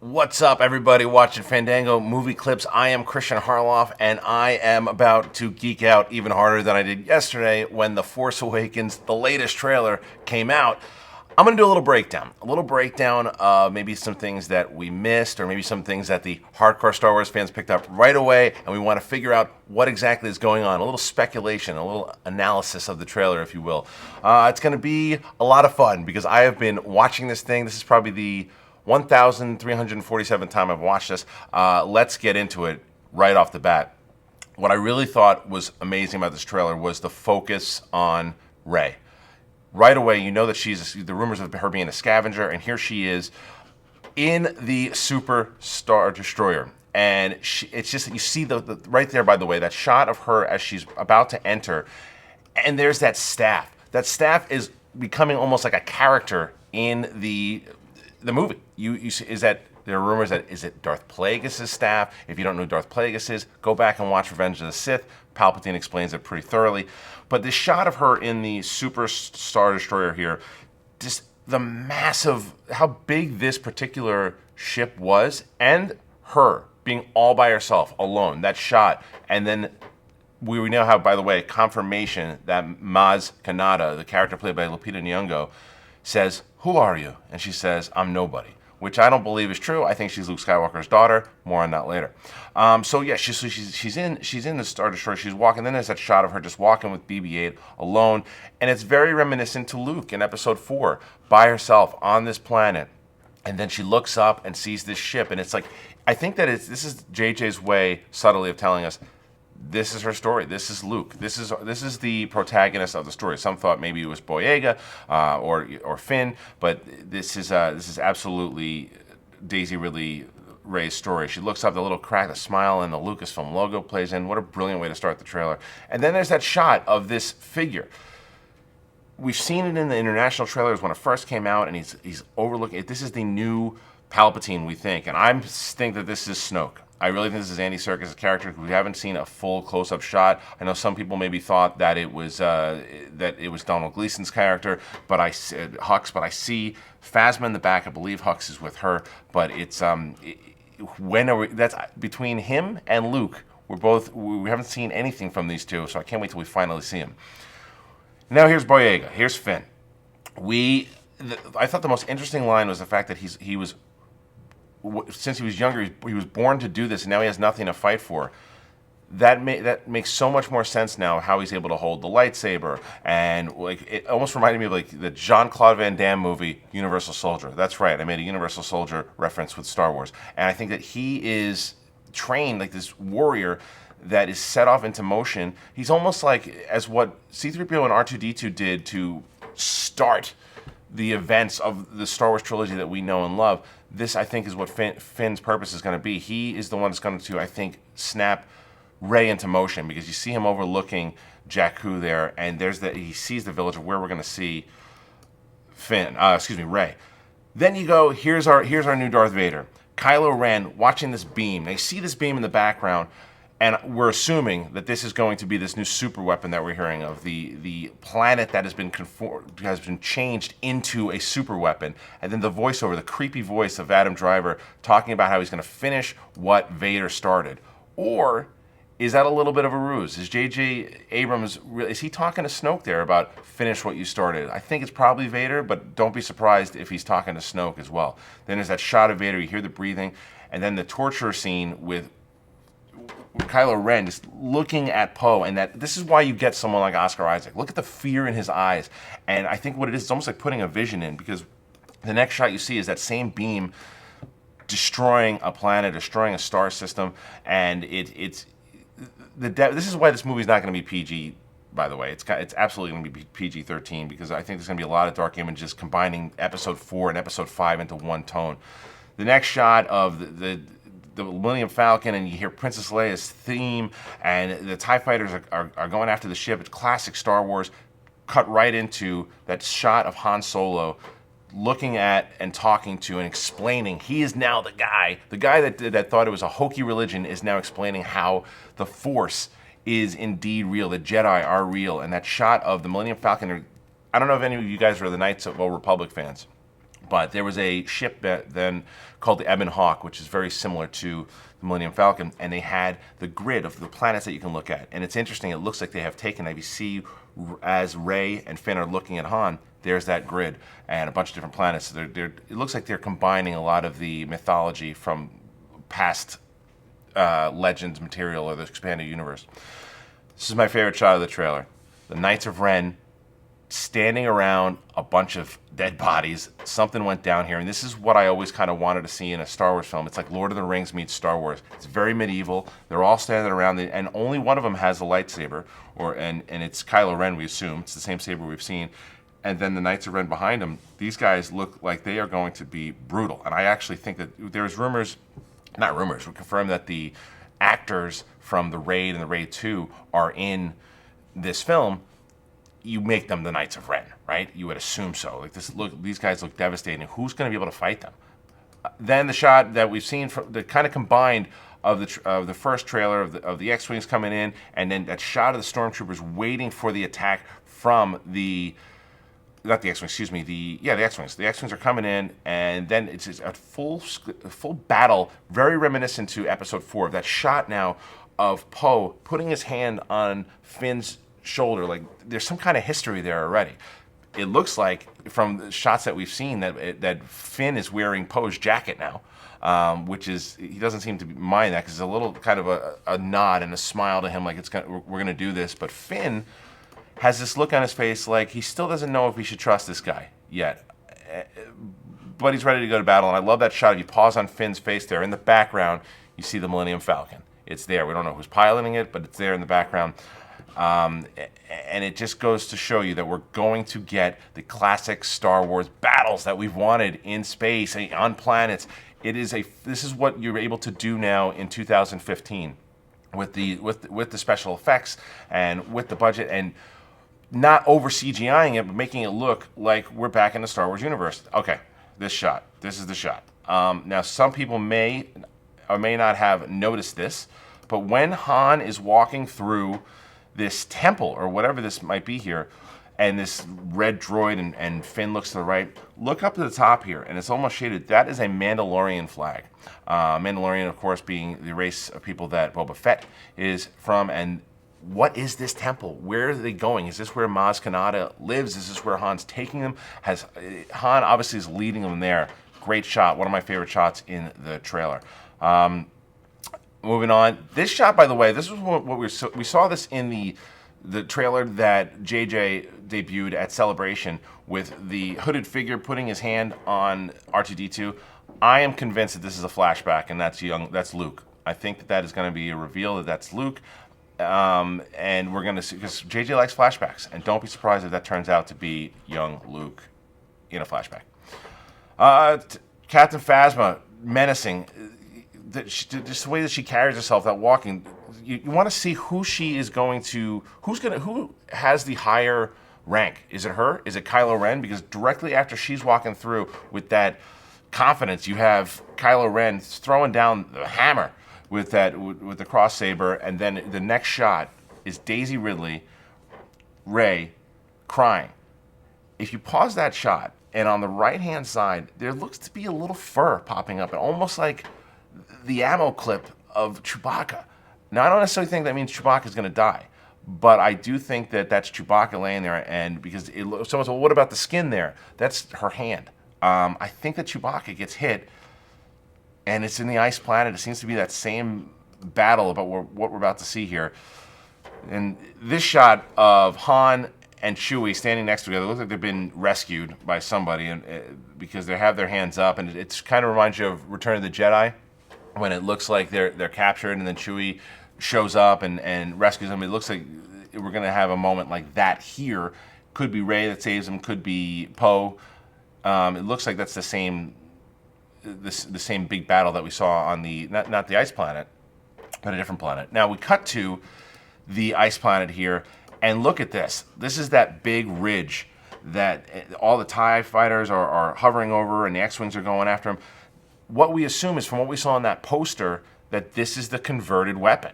What's up, everybody watching Fandango Movie Clips? I am Kristian Harloff, and I am about to geek out even harder than I did yesterday when The Force Awakens, the latest trailer, came out. I'm going to do a little breakdown of maybe some things that we missed, or maybe some things that the hardcore Star Wars fans picked up right away, and we want to figure out what exactly is going on. A little speculation, a little analysis of the trailer, if you will. It's going to be a lot of fun because I have been watching this thing. This is probably the 1,347th time I've watched this. Let's get into it right off the bat. What I really thought was amazing about this trailer was the focus on Rey. Right away, you know that she's the rumors of her being a scavenger, and here she is in the Super Star Destroyer. And it's just, you see the right there, by the way, that shot of her as she's about to enter, and there's that staff. That staff is becoming almost like a character in the movie. You see, is that there are rumors that is it Darth Plagueis' staff? If you don't know who Darth Plagueis is, go back and watch Revenge of the Sith. Palpatine explains it pretty thoroughly. But the shot of her in the Super Star Destroyer here, just the massive, how big this particular ship was, and her being all by herself, alone, that shot. And then we now have, by the way, confirmation that Maz Kanata, the character played by Lupita Nyong'o, says, "Who are you?" And she says, "I'm nobody," which I don't believe is true. I think she's Luke Skywalker's daughter. More on that later. So yeah, she's in the Star Destroyer. She's walking. Then there's that shot of her just walking with BB-8 alone, and it's very reminiscent to Luke in Episode 4, by herself on this planet. And then she looks up and sees this ship, and it's like, I think that this is JJ's way subtly of telling us, this is her story. This is Luke. This is the protagonist of the story. Some thought maybe it was Boyega or Finn, but this is absolutely Daisy Ridley Rey's story. She looks up, the little crack, the smile, and the Lucasfilm logo plays in. What a brilliant way to start the trailer. And then there's that shot of this figure. We've seen it in the international trailers when it first came out, and he's overlooking it. This is the new Palpatine, we think, and I think that this is Snoke. I really think this is Andy Serkis' character. We haven't seen a full close-up shot. I know some people maybe thought that it was Donald Gleason's character, but Hux. But I see Phasma in the back. I believe Hux is with her. But it's that's between him and Luke. We haven't seen anything from these two, so I can't wait till we finally see him. Now here's Boyega. Here's Finn. I thought the most interesting line was the fact that he was. Since he was younger, he was born to do this, and now he has nothing to fight for. That makes so much more sense now, how he's able to hold the lightsaber, and like it almost reminded me of like the Jean-Claude Van Damme movie Universal Soldier. That's right, I made a Universal Soldier reference with Star Wars, and I think that he is trained like this warrior that is set off into motion. He's almost like as what C-3PO and R2-D2 did to start the events of the Star Wars trilogy that we know and love. This, I think, is what Finn's purpose is going to be. He is the one that's going to, I think, snap Rey into motion, because you see him overlooking Jakku there, and he sees the village of where we're going to see Rey. Then you go, here's our new Darth Vader. Kylo Ren watching this beam. They see this beam in the background, and we're assuming that this is going to be this new super weapon that we're hearing of, the planet that has been changed into a super weapon. And then the voiceover, the creepy voice of Adam Driver talking about how he's going to finish what Vader started. Or is that a little bit of a ruse? Is J.J. Abrams, is he talking to Snoke there about finish what you started? I think it's probably Vader, but don't be surprised if he's talking to Snoke as well. Then there's that shot of Vader, you hear the breathing, and then the torture scene with Kylo Ren just looking at Poe, and this is why you get someone like Oscar Isaac. Look at the fear in his eyes, and I think what it is, it's almost like putting a vision in, because the next shot you see is that same beam destroying a planet, destroying a star system, and this is why this movie's not going to be PG. By the way, it's absolutely going to be PG-13, because I think there's going to be a lot of dark images combining Episode 4 and Episode 5 into one tone. The next shot of the Millennium Falcon, and you hear Princess Leia's theme, and the TIE fighters are going after the ship. It's classic Star Wars. Cut right into that shot of Han Solo looking at and talking to and explaining. He is now the guy that thought it was a hokey religion is now explaining how the Force is indeed real. The Jedi are real. And that shot of the Millennium Falcon, I don't know if any of you guys are the Knights of Old Republic fans, But there was a ship then called the Ebon Hawk, which is very similar to the Millennium Falcon, and they had the grid of the planets that you can look at. And it's interesting, it looks like they have taken, if you see as Rey and Finn are looking at Han, there's that grid and a bunch of different planets. It looks like they're combining a lot of the mythology from past Legends material or the expanded universe. This is my favorite shot of the trailer. The Knights of Ren standing around a bunch of dead bodies. Something went down here, and this is what I always kind of wanted to see in a Star Wars film. It's like Lord of the Rings meets Star Wars. It's very medieval. They're all standing around, and only one of them has a lightsaber, and it's Kylo Ren, we assume. It's the same saber we've seen. And then the Knights of Ren behind them, these guys look like they are going to be brutal. And I actually think that there's rumors, not rumors, we confirmed that the actors from The Raid and The Raid 2 are in this film. You make them the Knights of Ren, right? You would assume so. Like this, look, these guys look devastating. Who's going to be able to fight them? Then the shot that we've seen, from the kind of combined of the first trailer of the X-wings coming in, and then that shot of the stormtroopers waiting for the attack from not the X-wings, excuse me, the X-wings. The X-wings are coming in, and then it's a full battle, very reminiscent to Episode 4. That shot now of Poe putting his hand on Finn's shoulder, like there's some kind of history there already. It looks like from the shots that we've seen that Finn is wearing Poe's jacket now, which is, he doesn't seem to mind that because it's a little kind of a nod and a smile to him, like we're going to do this. But Finn has this look on his face like he still doesn't know if he should trust this guy yet, but he's ready to go to battle. And I love that shot. If you pause on Finn's face there, in the background you see the Millennium Falcon. It's there. We don't know who's piloting it, but it's there in the background. And it just goes to show you that we're going to get the classic Star Wars battles that we've wanted in space, on planets. This is what you're able to do now in 2015 with the special effects and with the budget, and not over CGIing it, but making it look like we're back in the Star Wars universe. Okay, this is the shot. Now, some people may or may not have noticed this, but when Han is walking through this temple or whatever this might be here, and this red droid and Finn looks to the right, look up to the top here, and it's almost shaded. That is a Mandalorian flag. Mandalorian, of course, being the race of people that Boba Fett is from. And what is this temple? Where are they going? Is this where Maz Kanata lives? Is this where Han's taking them? Han obviously is leading them there. Great shot. One of my favorite shots in the trailer. Moving on. This shot, by the way, this is what we saw this in the trailer that JJ debuted at Celebration with the hooded figure putting his hand on R2-D2. I am convinced that this is a flashback, and that's Luke. I think that is going to be a reveal that that's Luke, and we're going to see, because JJ likes flashbacks, and don't be surprised if that turns out to be young Luke in a flashback. Captain Phasma, menacing. Just the way that she carries herself, that walking, you want to see who she is going to, who has the higher rank. Is it her? Is it Kylo Ren? Because directly after she's walking through with that confidence, you have Kylo Ren throwing down the hammer with the cross saber, and then the next shot is Daisy Ridley, Rey, crying. If you pause that shot, and on the right-hand side, there looks to be a little fur popping up, and almost like the ammo clip of Chewbacca. Now, I don't necessarily think that means Chewbacca's going to die, but I do think that that's Chewbacca laying there, and because someone said, well, what about the skin there? That's her hand. I think that Chewbacca gets hit, and it's in the ice planet. It seems to be that same battle about what we're about to see here. And this shot of Han and Chewie standing next to each other, looks like they've been rescued by somebody, and because they have their hands up, and it kind of reminds you of Return of the Jedi, when it looks like they're captured, and then Chewie shows up and rescues them. It looks like we're going to have a moment like that here. Could be Rey that saves him, could be Poe. It looks like that's the same big battle that we saw on the not the ice planet, but a different planet. Now we cut to the ice planet here, and look at this. This is that big ridge that all the TIE fighters are hovering over, and the X-Wings are going after them. What we assume is, from what we saw on that poster, that this is the converted weapon.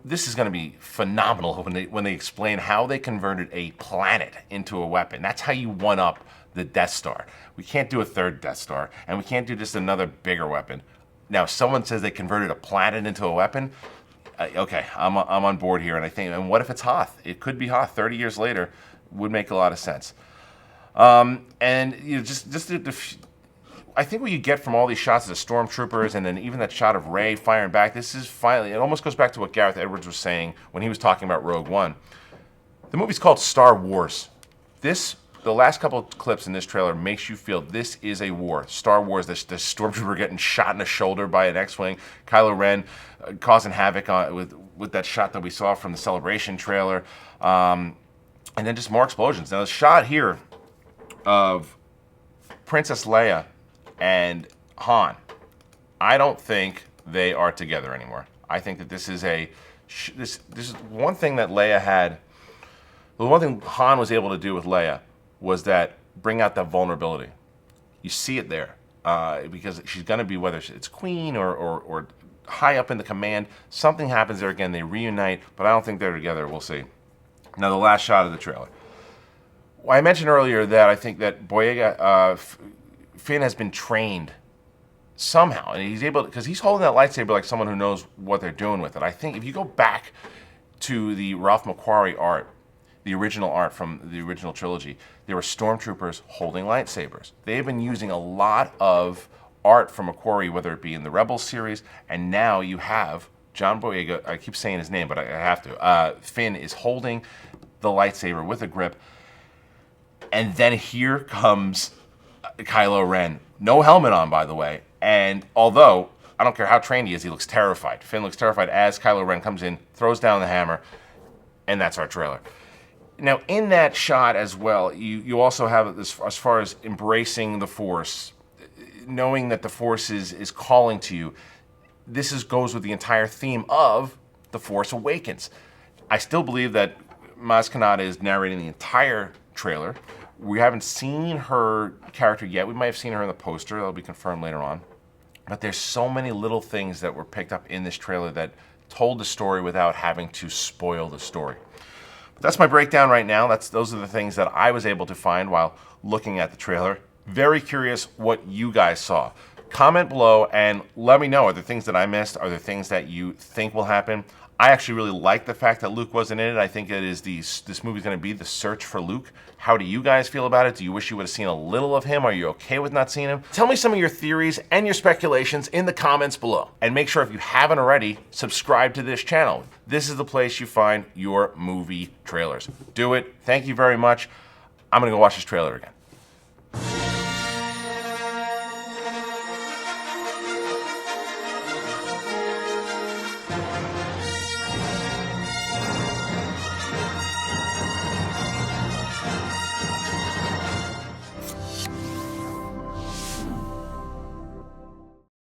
This is going to be phenomenal when they explain how they converted a planet into a weapon. That's how you one up the Death Star. We can't do a third Death Star, and we can't do just another bigger weapon. Now, if someone says they converted a planet into a weapon, okay, I'm on board here. And what if it's Hoth? It could be Hoth. 30 years later would make a lot of sense. And I think what you get from all these shots of the stormtroopers, and then even that shot of Rey firing back, this is finally, it almost goes back to what Gareth Edwards was saying when he was talking about Rogue One. The movie's called Star Wars. The last couple of clips in this trailer makes you feel this is a war. Star Wars, the stormtrooper getting shot in the shoulder by an X-Wing, Kylo Ren causing havoc with that shot that we saw from the Celebration trailer, and then just more explosions. Now the shot here of Princess Leia and Han, I don't think they are together anymore. I think that this is this is one thing that Leia had. The one thing Han was able to do with Leia was that bring out that vulnerability. You see it there because she's going to be, whether it's Queen or high up in the command, something happens there again. They reunite, but I don't think they're together. We'll see. Now the last shot of the trailer. Well, I mentioned earlier that I think that Boyega Finn has been trained somehow, and he's able, because he's holding that lightsaber like someone who knows what they're doing with it. I think if you go back to the Ralph McQuarrie art, the original art from the original trilogy, there were stormtroopers holding lightsabers. They've been using a lot of art from McQuarrie, whether it be in the Rebels series, and now you have John Boyega, I keep saying his name, but I have to. Finn is holding the lightsaber with a grip, and then here comes Kylo Ren. No helmet on, by the way, and although, I don't care how trained he is, he looks terrified. Finn looks terrified as Kylo Ren comes in, throws down the hammer, and that's our trailer. Now, in that shot as well, you also have this, as far as embracing the Force, knowing that the Force is calling to you. This goes with the entire theme of The Force Awakens. I still believe that Maz Kanata is narrating the entire trailer. We haven't seen her character yet. We might have seen her in the poster. That'll be confirmed later on. But there's so many little things that were picked up in this trailer that told the story without having to spoil the story. That's my breakdown right now. Those are the things that I was able to find while looking at the trailer. Very curious what you guys saw. Comment below and let me know, are there things that I missed? Are there things that you think will happen? I actually really like the fact that Luke wasn't in it. I think it is this movie's going to be the search for Luke. How do you guys feel about it? Do you wish you would have seen a little of him? Are you okay with not seeing him? Tell me some of your theories and your speculations in the comments below. And make sure, if you haven't already, subscribe to this channel. This is the place you find your movie trailers. Do it. Thank you very much. I'm going to go watch this trailer again.